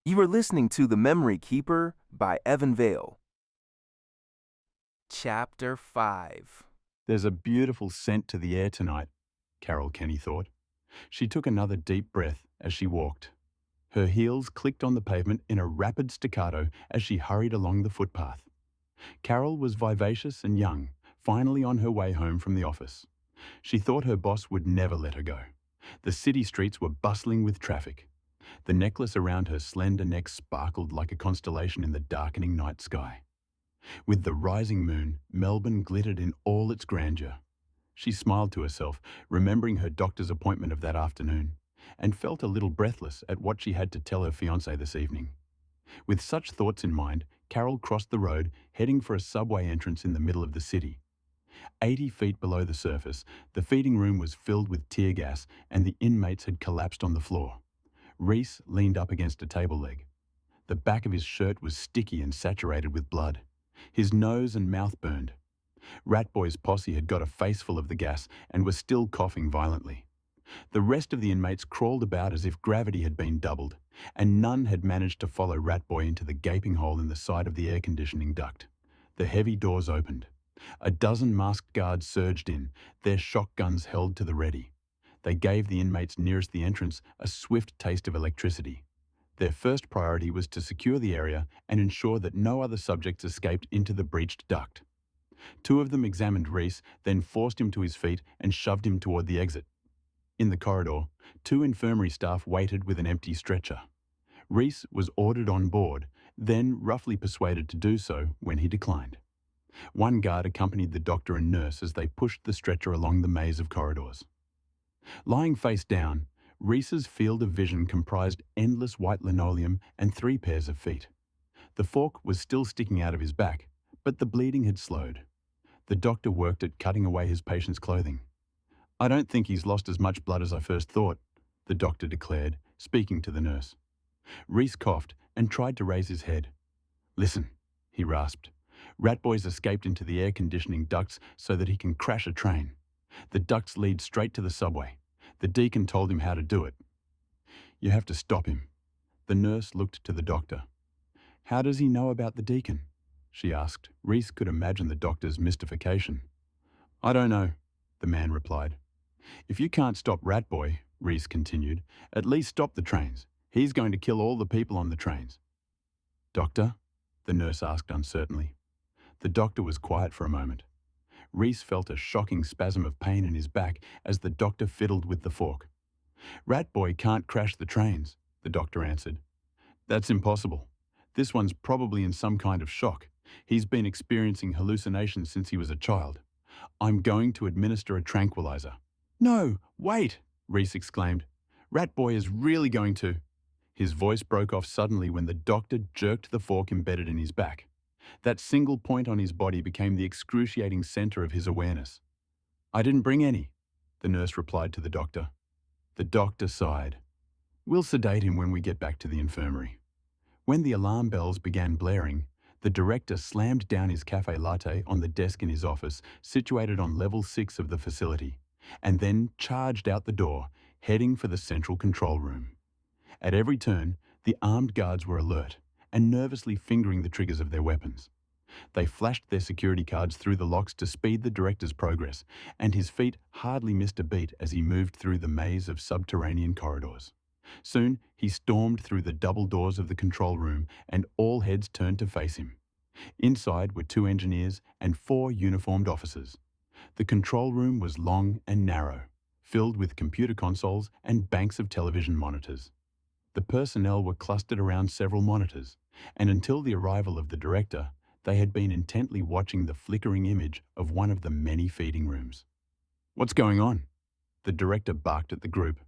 You are listening to The Memory Keeper by Evan Vaile. Chapter 5. There's a beautiful scent to the air tonight, Carol Kenny thought. She took another deep breath as she walked. Her heels clicked on the pavement in a rapid staccato as she hurried along the footpath. Carol was vivacious and young, finally on her way home from the office. She thought her boss would never let her go. The city streets were bustling with traffic. The necklace around her slender neck sparkled like a constellation in the darkening night sky. With the rising moon, Melbourne glittered in all its grandeur. She smiled to herself, remembering her doctor's appointment of that afternoon, and felt a little breathless at what she had to tell her fiancé this evening. With such thoughts in mind, Carol crossed the road, heading for a subway entrance in the middle of the city. 80 feet below the surface, the feeding room was filled with tear gas and the inmates had collapsed on the floor. Reece leaned up against a table leg. The back of his shirt was sticky and saturated with blood. His nose and mouth burned. Ratboy's posse had got a face full of the gas and was still coughing violently. The rest of the inmates crawled about as if gravity had been doubled, and none had managed to follow Ratboy into the gaping hole in the side of the air conditioning duct. The heavy doors opened. A dozen masked guards surged in, their shotguns held to the ready. They gave the inmates nearest the entrance a swift taste of electricity. Their first priority was to secure the area and ensure that no other subjects escaped into the breached duct. Two of them examined Reece, then forced him to his feet and shoved him toward the exit. In the corridor, two infirmary staff waited with an empty stretcher. Reece was ordered on board, then roughly persuaded to do so when he declined. One guard accompanied the doctor and nurse as they pushed the stretcher along the maze of corridors. Lying face down, Reece's field of vision comprised endless white linoleum and 3 pairs of feet. The fork was still sticking out of his back, but the bleeding had slowed. The doctor worked at cutting away his patient's clothing. "I don't think he's lost as much blood as I first thought," the doctor declared, speaking to the nurse. Reece coughed and tried to raise his head. "Listen," he rasped. "Ratboy's escaped into the air conditioning ducts so that he can crash a train. The ducts lead straight to the subway. The Deacon told him how to do it." "You have to stop him." The nurse looked to the doctor. "How does he know about the Deacon?" she asked. Reece could imagine the doctor's mystification. "I don't know," the man replied. "If you can't stop Ratboy," Reece continued, "at least stop the trains. He's going to kill all the people on the trains." "Doctor?" the nurse asked uncertainly. The doctor was quiet for a moment. Reece felt a shocking spasm of pain in his back as the doctor fiddled with the fork. "Ratboy can't crash the trains," the doctor answered. "That's impossible. This one's probably in some kind of shock. He's been experiencing hallucinations since he was a child. I'm going to administer a tranquilizer." "No, wait!" Reece exclaimed. "Ratboy is really going to—" His voice broke off suddenly when the doctor jerked the fork embedded in his back. That single point on his body became the excruciating center of his awareness. "I didn't bring any," the nurse replied to the doctor. The doctor sighed. "We'll sedate him when we get back to the infirmary." When the alarm bells began blaring, the director slammed down his cafe latte on the desk in his office, situated on level 6 of the facility, and then charged out the door, heading for the central control room. At every turn, the armed guards were alert and nervously fingering the triggers of their weapons. They flashed their security cards through the locks to speed the director's progress, and his feet hardly missed a beat as he moved through the maze of subterranean corridors. Soon, he stormed through the double doors of the control room, and all heads turned to face him. Inside were 2 engineers and 4 uniformed officers. The control room was long and narrow, filled with computer consoles and banks of television monitors. The personnel were clustered around several monitors, and until the arrival of the director, they had been intently watching the flickering image of one of the many feeding rooms. "What's going on?" The director barked at the group.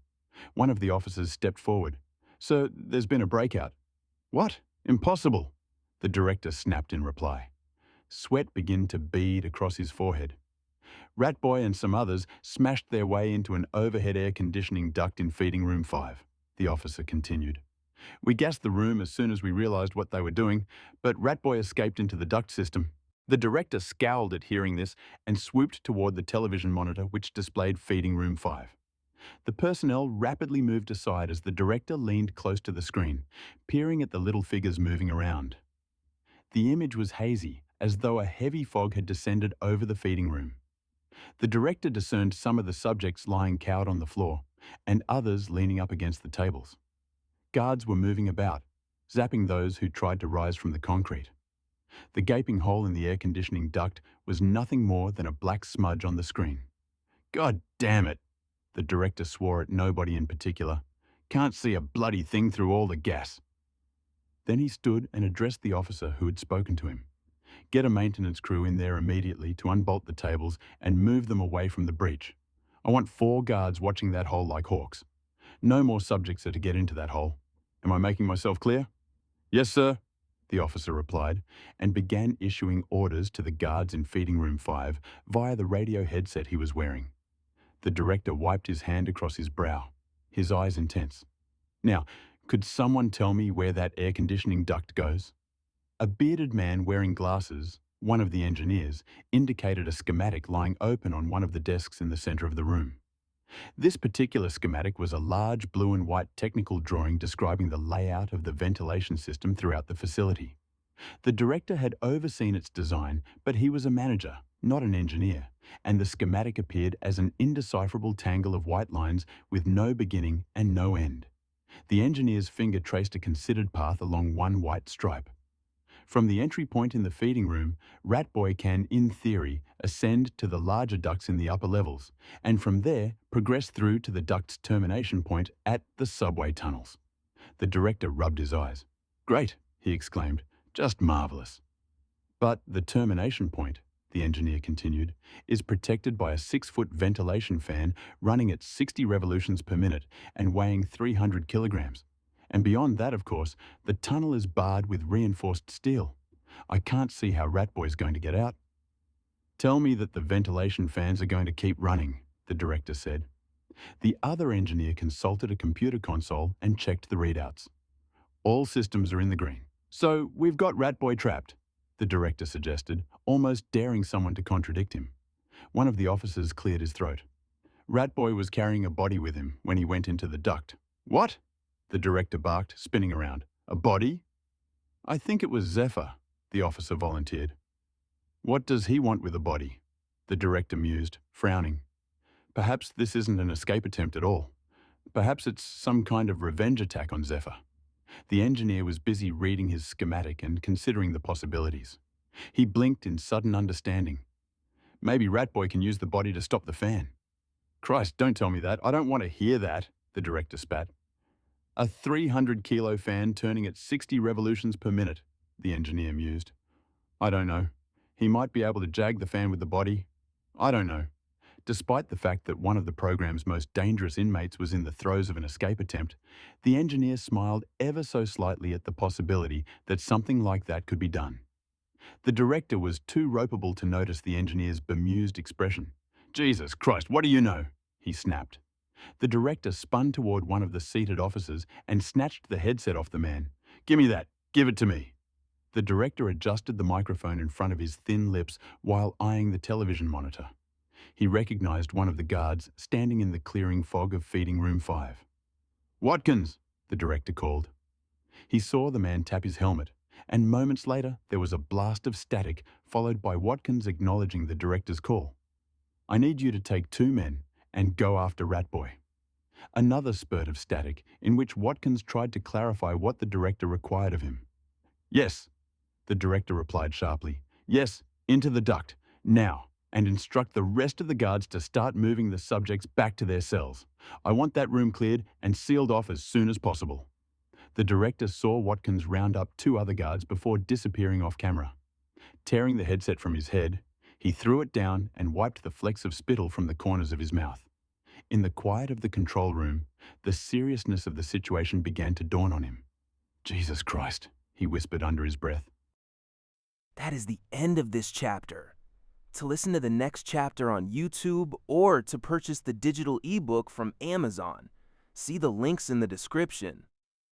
One of the officers stepped forward. "Sir, there's been a breakout." "What? Impossible!" the director snapped in reply. Sweat began to bead across his forehead. "Ratboy and some others smashed their way into an overhead air conditioning duct in feeding room 5, the officer continued. "We gassed the room as soon as we realized what they were doing, but Ratboy escaped into the duct system." The director scowled at hearing this and swooped toward the television monitor which displayed feeding room 5. The personnel rapidly moved aside as the director leaned close to the screen, peering at the little figures moving around. The image was hazy, as though a heavy fog had descended over the feeding room. The director discerned some of the subjects lying cowed on the floor, and others leaning up against the tables. Guards were moving about, zapping those who tried to rise from the concrete. The gaping hole in the air conditioning duct was nothing more than a black smudge on the screen. "God damn it!" The director swore at nobody in particular. "Can't see a bloody thing through all the gas." Then he stood and addressed the officer who had spoken to him. "Get a maintenance crew in there immediately to unbolt the tables and move them away from the breach. I want 4 guards watching that hole like hawks. No more subjects are to get into that hole. Am I making myself clear?" "Yes, sir," the officer replied, and began issuing orders to the guards in Feeding Room 5 via the radio headset he was wearing. The director wiped his hand across his brow, his eyes intense. "Now, could someone tell me where that air conditioning duct goes?" A bearded man wearing glasses, one of the engineers, indicated a schematic lying open on one of the desks in the center of the room. This particular schematic was a large blue and white technical drawing describing the layout of the ventilation system throughout the facility. The director had overseen its design, but he was a manager, not an engineer, and the schematic appeared as an indecipherable tangle of white lines with no beginning and no end. The engineer's finger traced a considered path along one white stripe. From the entry point in the feeding room, Ratboy can, in theory, ascend to the larger ducts in the upper levels, and from there progress through to the duct's termination point at the subway tunnels. The director rubbed his eyes. "Great," he exclaimed. "Just marvelous." "But the termination point," the engineer continued, "is protected by a 6-foot ventilation fan running at 60 revolutions per minute and weighing 300 kilograms. And beyond that, of course, the tunnel is barred with reinforced steel. I can't see how Ratboy's going to get out." "Tell me that the ventilation fans are going to keep running," the director said. The other engineer consulted a computer console and checked the readouts. "All systems are in the green. So we've got Ratboy trapped," the director suggested, almost daring someone to contradict him. One of the officers cleared his throat. "Ratboy was carrying a body with him when he went into the duct." "What?" the director barked, spinning around. "A body?" "I think it was Zephyr," the officer volunteered. "What does he want with a body?" the director mused, frowning. "Perhaps this isn't an escape attempt at all. Perhaps it's some kind of revenge attack on Zephyr." The engineer was busy reading his schematic and considering the possibilities. He blinked in sudden understanding. "Maybe Ratboy can use the body to stop the fan." "Christ, don't tell me that. I don't want to hear that," the director spat. "A 300-kilo fan turning at 60 revolutions per minute," the engineer mused. "I don't know. He might be able to jag the fan with the body. I don't know." Despite the fact that one of the program's most dangerous inmates was in the throes of an escape attempt, the engineer smiled ever so slightly at the possibility that something like that could be done. The director was too ropeable to notice the engineer's bemused expression. "Jesus Christ, what do you know?" he snapped. The director spun toward one of the seated officers and snatched the headset off the man. "Give me that. Give it to me." The director adjusted the microphone in front of his thin lips while eyeing the television monitor. He recognized one of the guards standing in the clearing fog of Feeding Room 5. "Watkins," the director called. He saw the man tap his helmet, and moments later there was a blast of static followed by Watkins acknowledging the director's call. "I need you to take 2 men and go after Ratboy." Another spurt of static in which Watkins tried to clarify what the director required of him. "Yes," the director replied sharply. "Yes, into the duct, now, and instruct the rest of the guards to start moving the subjects back to their cells. I want that room cleared and sealed off as soon as possible." The director saw Watkins round up 2 other guards before disappearing off camera. Tearing the headset from his head, he threw it down and wiped the flecks of spittle from the corners of his mouth. In the quiet of the control room, the seriousness of the situation began to dawn on him. "Jesus Christ," he whispered under his breath. That is the end of this chapter. To listen to the next chapter on YouTube or to purchase the digital ebook from Amazon, see the links in the description.